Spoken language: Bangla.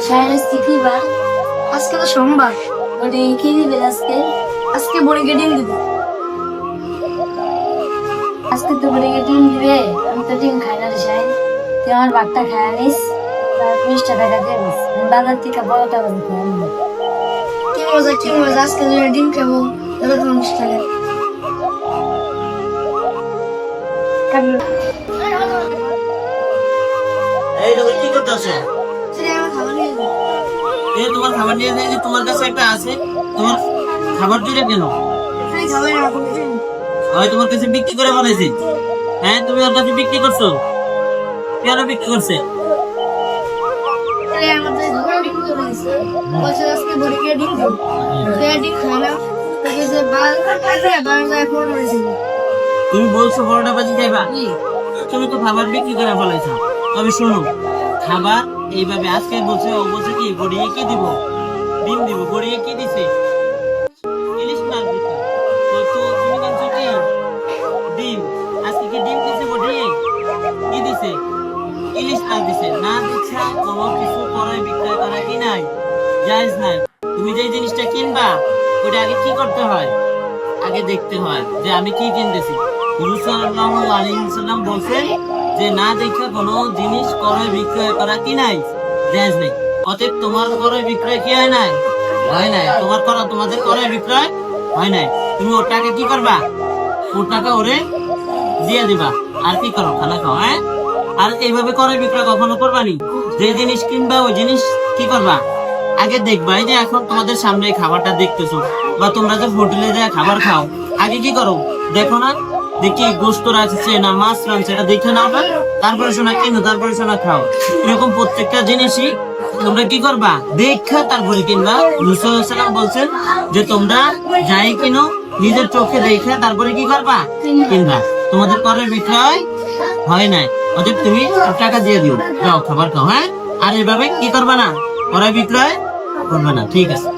সাহেব কি বার? আজকে তো সোমবার। বলি কি দিবে আজকে? আজকে বড়িকে ডিম দিব। আজকে তো বলে ডিম দিবে। আমি তো ডিম খাই না রে সাহেব। তুই আমার ভাতটা খায় আনিস, তার 20টা টাকা দিয়ে দিস। আমি বাজার থেকে বড়টা করে খেয়ে আনবো। কি মজা, আজকে যদি ডিম খাবো তবে তোমার 20 টাকা। এই তুমি কি করতেছো? সেটা আমার খাবার নিয়ে যাবো। এই তোমার খাবার নিয়ে যাই যে তোমার কাছে একটা আছে, তোমার খাবার দিলে কেন? এখানে খাবার না বলছেন। হয় তোমার কাছে বিক্রি করে বানাইছি। হ্যাঁ তুমি ওর কাছে বিক্রি করছো, কেন বিক্রি করছে? তাহলে আমাদের ঘরে ডিম করে দিছে। বলছে আজকে বড়িকে ডিম দিব। সে ডিম খায় না। তাকে যে বাল কাটে বারবার ফোন করেছিল। তুমি বলছো বড়টা বাজি খাইবা, তুমি তো খাবার বিক্রি করে ফেলাইছো। তবে শোনো, খাবার এইভাবে আজকে বলছে, ও বলছে কি গড়িয়ে কি দিব, ডিম দিব। গড়িয়ে কি দিছে? ইলিশ মাছ দিছে। তো তুমি জানছো কি ডিম, আজকে কি ডিম দিছে? গড়িয়ে কি দিছে? ইলিশ মাছ দিছে। না দিচ্ছে কোনো কিছু করে বিক্রয় করা কি নাই, জায়েজ নাই। তুমি যে জিনিসটা কিনবা ওটা আগে কি করতে হয়, আগে দেখতে হয় যে আমি কি কিনতেছি। হুজুর সাল্লাল্লাহু আলাইহি ওয়াসাল্লাম বলছেন যে না দেখে কোনো জিনিস ক্রয় বিক্রয় করা কি নাই, জায়েজ নেই। অতএব তোমার ক্রয় বিক্রয় কি হয় নাই, হয় নাই। তোমাদের ক্রয় বিক্রয় হয় নাই। তুমি ওর টাকা কি করবা, ওর টাকা ওরে দিয়ে দিবা, আর কি করো, খানা খাও। হ্যাঁ, আর এইভাবে ক্রয় বিক্রয় কখনো করবানি। যে জিনিস কিনবা ওই জিনিস কি করবা, আগে দেখবা। এই যে এখন তোমাদের সামনে এই খাবারটা দেখতেছো, বা তোমরা যে হোটেলে যায় খাবার খাও, আগে কি করো দেখো না, দেখি গোস্ত রাখছে না মাছ রাখছে, এটা দেখে নাও না, তারপরে শোনা কিনো, তারপরে শোনা খাও। এরকম প্রত্যেকটা জিনিসই তোমরা কি করবা, দেখা তারপরে কিনবা। রাসূল সাল্লাল্লাহু আলাইহি বলছেন যে তোমরা যাই কিনো নিজের চোখে দেখে তারপরে কি করবা, কিনবা। তোমাদের করে বিক্রয় হয় নাই, অতএব তুমি টাকা দিয়ে দিও, যাও খাবার খাও। হ্যাঁ, আর এভাবে কি করবা না, ক্রয় বিক্রয় করবে না। ঠিক আছে।